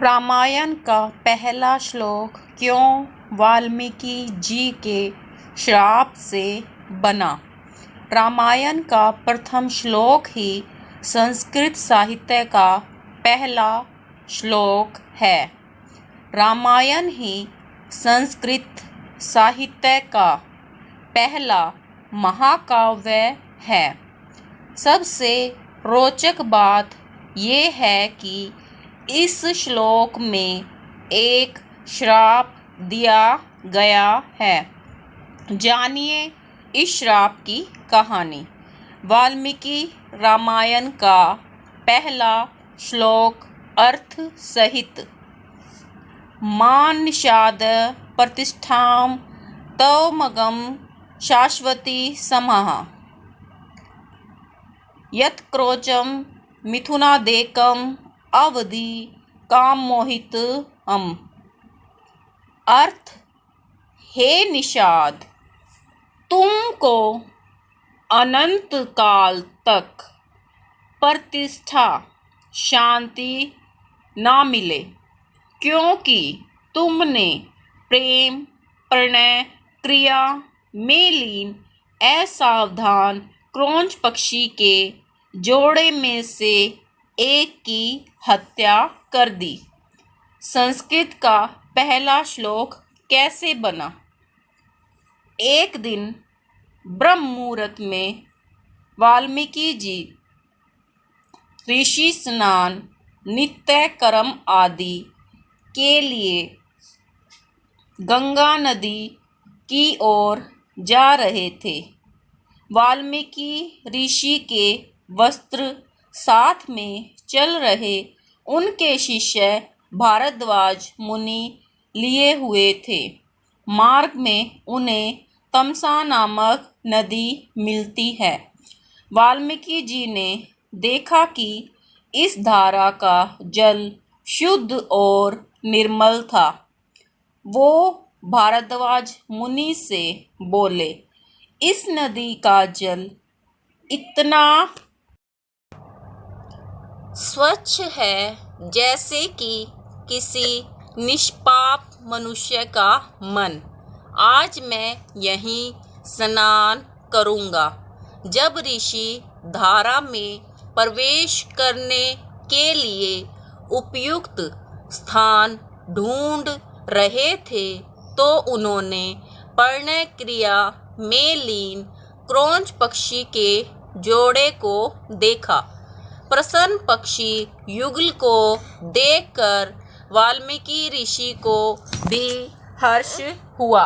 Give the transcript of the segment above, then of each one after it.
रामायण का पहला श्लोक क्यों वाल्मीकि जी के श्राप से बना? रामायण का प्रथम श्लोक ही संस्कृत साहित्य का पहला श्लोक है। रामायण ही संस्कृत साहित्य का पहला महाकाव्य है। सबसे रोचक बात ये है कि इस श्लोक में एक श्राप दिया गया है। जानिए इस श्राप की कहानी। वाल्मीकि रामायण का पहला श्लोक अर्थ सहित। मान निषाद प्रतिष्ठां तवमगम शाश्वती समः यत्क्रोचम मिथुनादेकम अवधि काम मोहित अर्थ, हे निषाद, तुमको अनंत काल तक प्रतिष्ठा शांति ना मिले, क्योंकि तुमने प्रेम प्रणय क्रिया में लीन असावधान क्रौंच पक्षी के जोड़े में से एक की हत्या कर दी। संस्कृत का पहला श्लोक कैसे बना? एक दिन ब्रह्म मुहूर्त में वाल्मीकि जी ऋषि स्नान नित्य कर्म आदि के लिए गंगा नदी की ओर जा रहे थे। वाल्मीकि ऋषि के वस्त्र साथ में चल रहे उनके शिष्य भारद्वाज मुनि लिए हुए थे। मार्ग में उन्हें तमसा नामक नदी मिलती है। वाल्मीकि जी ने देखा कि इस धारा का जल शुद्ध और निर्मल था। वो भारद्वाज मुनि से बोले, इस नदी का जल इतना स्वच्छ है जैसे कि किसी निष्पाप मनुष्य का मन। आज मैं यहीं स्नान करूँगा। जब ऋषि धारा में प्रवेश करने के लिए उपयुक्त स्थान ढूंढ रहे थे तो उन्होंने पर्णय क्रिया में लीन क्रौंच पक्षी के जोड़े को देखा। प्रसन्न पक्षी युगल को देखकर वाल्मीकि ऋषि को भी हर्ष हुआ।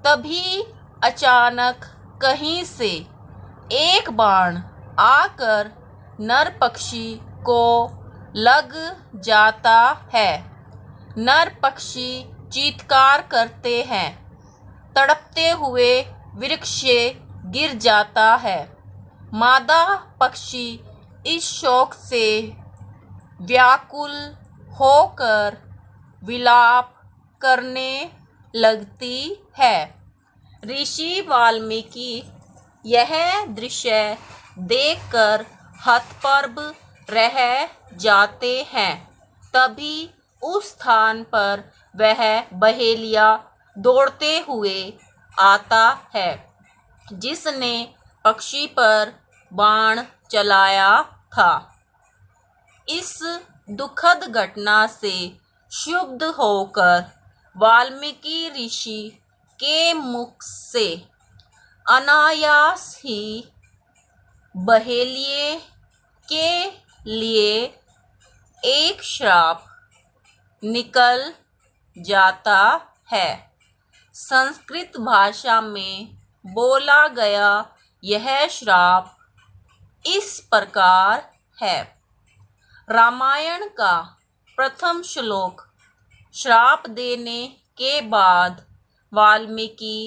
तभी अचानक कहीं से एक बाण आकर नर पक्षी को लग जाता है। नर पक्षी चीत्कार करते हैं, तड़पते हुए वृक्ष से गिर जाता है। मादा पक्षी इस शोक से व्याकुल होकर विलाप करने लगती है। ऋषि वाल्मीकि यह दृश्य देखकर हतप्रभ रह जाते हैं। तभी उस स्थान पर वह बहेलिया दौड़ते हुए आता है जिसने पक्षी पर बाण चलाया था। इस दुखद घटना से क्षुब्ध होकर वाल्मीकि ऋषि के मुख से अनायास ही बहेलिये के लिए एक श्राप निकल जाता है। संस्कृत भाषा में बोला गया यह श्राप इस प्रकार है। रामायण का प्रथम श्लोक श्राप देने के बाद वाल्मीकि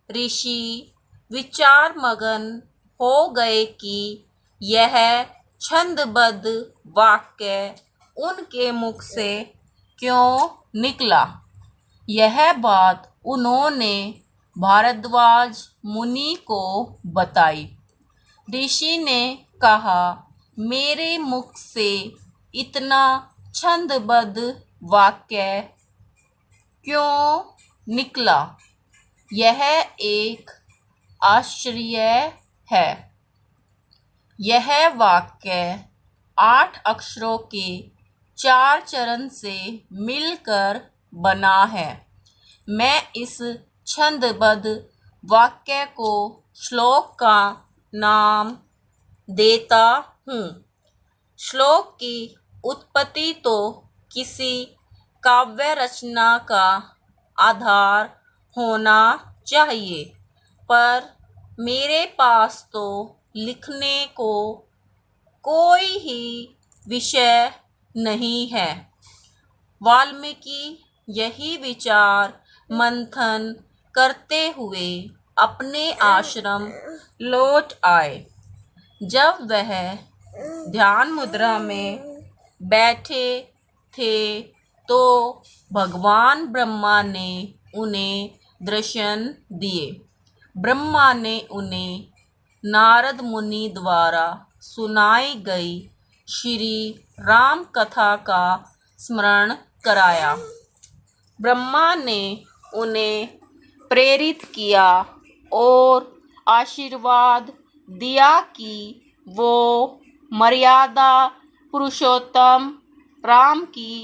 ऋषि विचार मगन हो गए कि यह छंदबद्ध वाक्य उनके मुख से क्यों निकला। यह बात उन्होंने भारद्वाज मुनि को बताई। ऋषि ने कहा, मेरे मुख से इतना छंदबद्ध वाक्य क्यों निकला? यह एक आश्चर्य है। यह वाक्य 8 अक्षरों के 4 चरण से मिलकर बना है। मैं इस छंदबद्ध वाक्य को श्लोक का नाम देता हूँ। श्लोक की उत्पत्ति तो किसी काव्य रचना का आधार होना चाहिए, पर मेरे पास तो लिखने को कोई ही विषय नहीं है। वाल्मीकि यही विचार मंथन करते हुए अपने आश्रम लौट आए। जब वह ध्यान मुद्रा में बैठे थे तो भगवान ब्रह्मा ने उन्हें दर्शन दिए। ब्रह्मा ने उन्हें नारद मुनि द्वारा सुनाई गई श्री राम कथा का स्मरण कराया। ब्रह्मा ने उन्हें प्रेरित किया और आशीर्वाद दिया कि वो मर्यादा पुरुषोत्तम राम की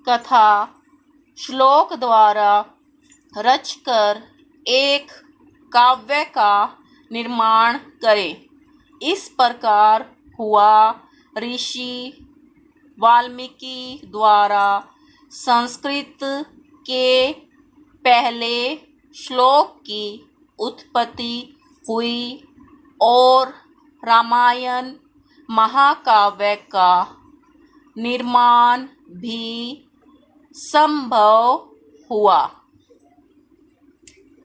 कथा श्लोक द्वारा रचकर एक काव्य का निर्माण करें। इस प्रकार हुआ। ऋषि वाल्मीकि द्वारा संस्कृत के पहले श्लोक की उत्पत्ति हुई और रामायण महाकाव्य का निर्माण भी संभव हुआ।